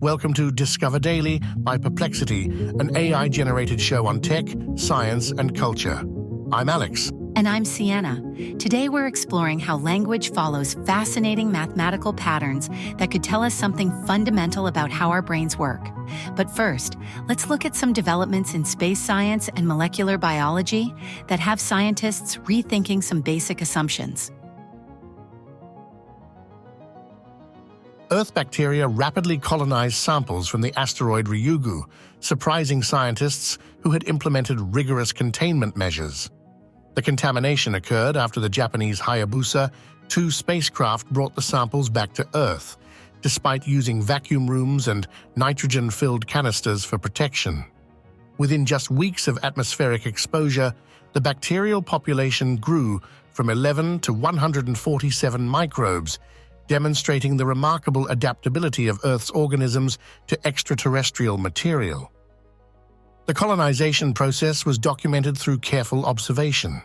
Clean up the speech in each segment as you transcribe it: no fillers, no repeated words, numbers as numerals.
Welcome to Discover Daily by Perplexity, an AI-generated show on tech, science, and culture. I'm Alex. And I'm Sienna. Today we're exploring how language follows fascinating mathematical patterns that could tell us something fundamental about how our brains work. But first, let's look at some developments in space science and molecular biology that have scientists rethinking some basic assumptions. Earth bacteria rapidly colonized samples from the asteroid Ryugu, surprising scientists who had implemented rigorous containment measures. The contamination occurred after the Japanese Hayabusa2 spacecraft brought the samples back to Earth, despite using vacuum rooms and nitrogen-filled canisters for protection. Within just weeks of atmospheric exposure, the bacterial population grew from 11 to 147 microbes, demonstrating the remarkable adaptability of Earth's organisms to extraterrestrial material. The colonization process was documented through careful observation.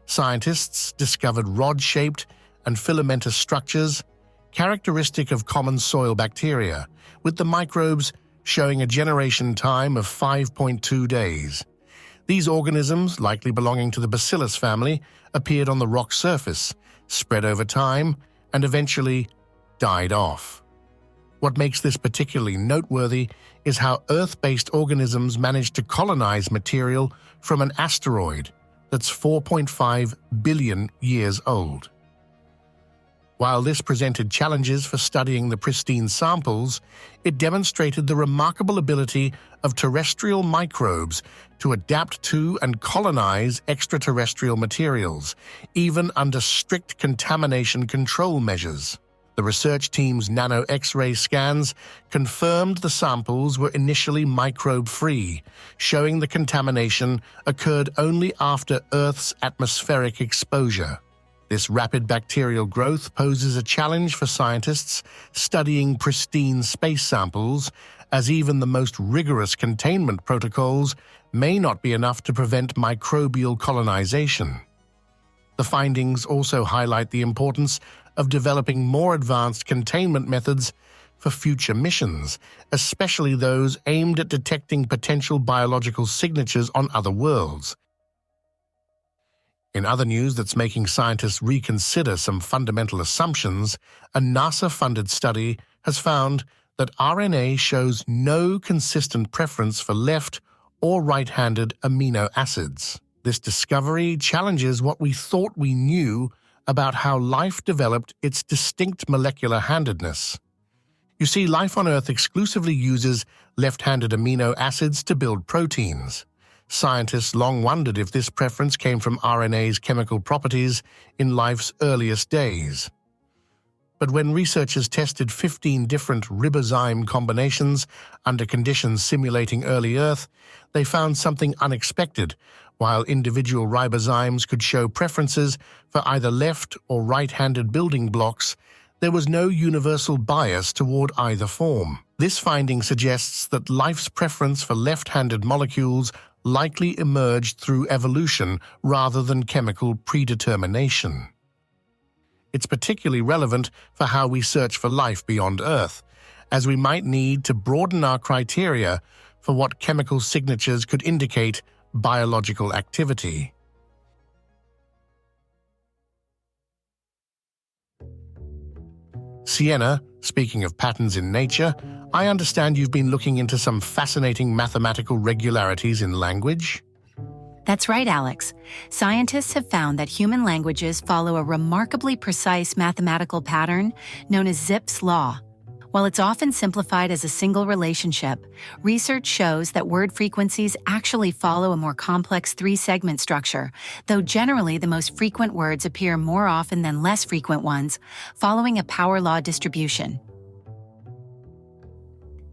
Scientists discovered rod-shaped and filamentous structures characteristic of common soil bacteria, with the microbes showing a generation time of 5.2 days. These organisms, likely belonging to the bacillus family, appeared on the rock surface, spread over time, and eventually died off. What makes this particularly noteworthy is how Earth-based organisms managed to colonize material from an asteroid that's 4.5 billion years old. While this presented challenges for studying the pristine samples, it demonstrated the remarkable ability of terrestrial microbes to adapt to and colonize extraterrestrial materials, even under strict contamination control measures. The research team's nano X-ray scans confirmed the samples were initially microbe-free, showing the contamination occurred only after Earth's atmospheric exposure. This rapid bacterial growth poses a challenge for scientists studying pristine space samples, as even the most rigorous containment protocols may not be enough to prevent microbial colonization. The findings also highlight the importance of developing more advanced containment methods for future missions, especially those aimed at detecting potential biological signatures on other worlds. In other news that's making scientists reconsider some fundamental assumptions, a NASA-funded study has found that RNA shows no consistent preference for left or right-handed amino acids. This discovery challenges what we thought we knew about how life developed its distinct molecular handedness. You see, life on Earth exclusively uses left-handed amino acids to build proteins. Scientists long wondered if this preference came from RNA's chemical properties in life's earliest days. But when researchers tested 15 different ribozyme combinations under conditions simulating early Earth, they found something unexpected. While individual ribozymes could show preferences for either left or right-handed building blocks, there was no universal bias toward either form. This finding suggests that life's preference for left-handed molecules likely emerged through evolution rather than chemical predetermination. It's particularly relevant for how we search for life beyond Earth, as we might need to broaden our criteria for what chemical signatures could indicate biological activity. Sienna, speaking of patterns in nature, I understand you've been looking into some fascinating mathematical regularities in language? That's right, Alex. Scientists have found that human languages follow a remarkably precise mathematical pattern known as Zipf's law. While it's often simplified as a single relationship, research shows that word frequencies actually follow a more complex three-segment structure, though generally the most frequent words appear more often than less frequent ones, following a power law distribution.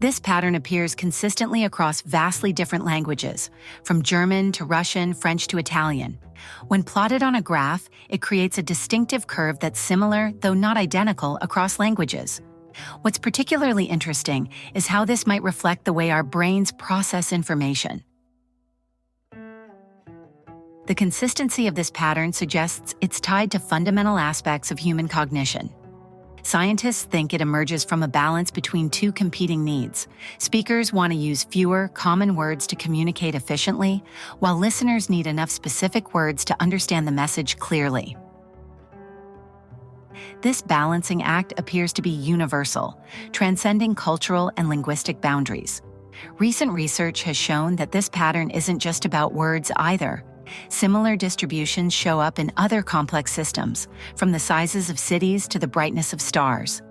This pattern appears consistently across vastly different languages, from German to Russian, French to Italian. When plotted on a graph, it creates a distinctive curve that's similar, though not identical, across languages. What's particularly interesting is how this might reflect the way our brains process information. The consistency of this pattern suggests it's tied to fundamental aspects of human cognition. Scientists think it emerges from a balance between two competing needs. Speakers want to use fewer, common words to communicate efficiently, while listeners need enough specific words to understand the message clearly. This balancing act appears to be universal, transcending cultural and linguistic boundaries. Recent research has shown that this pattern isn't just about words either. Similar distributions show up in other complex systems, from the sizes of cities to the brightness of stars.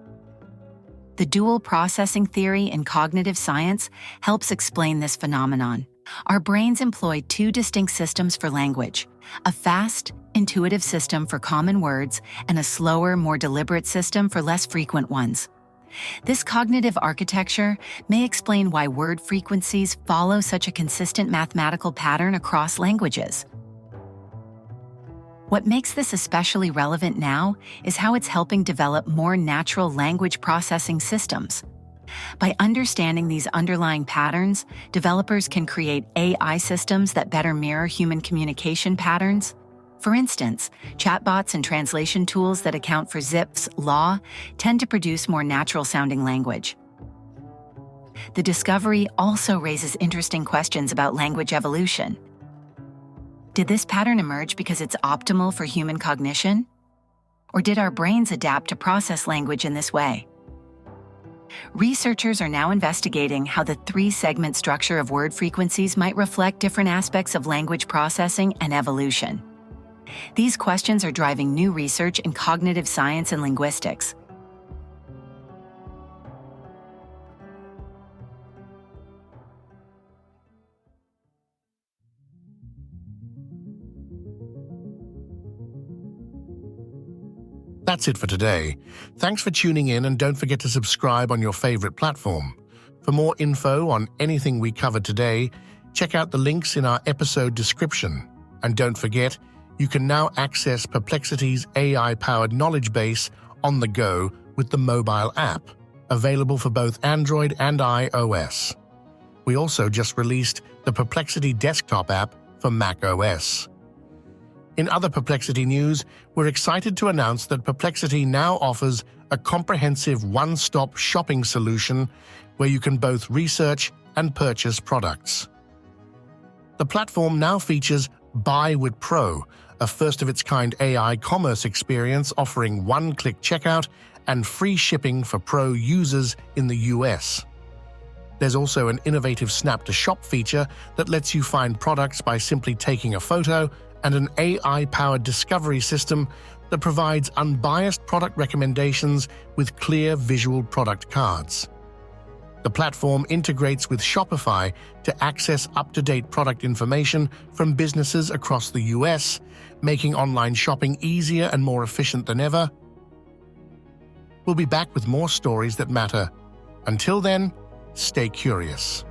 The dual processing theory in cognitive science helps explain this phenomenon. Our brains employ two distinct systems for language: a fast, intuitive system for common words and a slower, more deliberate system for less frequent ones. This cognitive architecture may explain why word frequencies follow such a consistent mathematical pattern across languages. What makes this especially relevant now is how it's helping develop more natural language processing systems. By understanding these underlying patterns, developers can create AI systems that better mirror human communication patterns. For instance, chatbots and translation tools that account for Zipf's law tend to produce more natural-sounding language. The discovery also raises interesting questions about language evolution. Did this pattern emerge because it's optimal for human cognition? Or did our brains adapt to process language in this way? Researchers are now investigating how the three-segment structure of word frequencies might reflect different aspects of language processing and evolution. These questions are driving new research in cognitive science and linguistics. That's it for today. Thanks for tuning in, and don't forget to subscribe on your favorite platform. For more info on anything we covered today, check out the links in our episode description. And don't forget, you can now access Perplexity's AI-powered knowledge base on the go with the mobile app, available for both Android and iOS. We also just released the Perplexity desktop app for Mac OS. In other Perplexity news, we're excited to announce that Perplexity now offers a comprehensive one-stop shopping solution where you can both research and purchase products. The platform now features Buy with Pro, a first-of-its-kind AI commerce experience offering one-click checkout and free shipping for Pro users in the US. There's also an innovative Snap-to-Shop feature that lets you find products by simply taking a photo, and an AI-powered discovery system that provides unbiased product recommendations with clear visual product cards. The platform integrates with Shopify to access up-to-date product information from businesses across the US, making online shopping easier and more efficient than ever. We'll be back with more stories that matter. Until then, stay curious.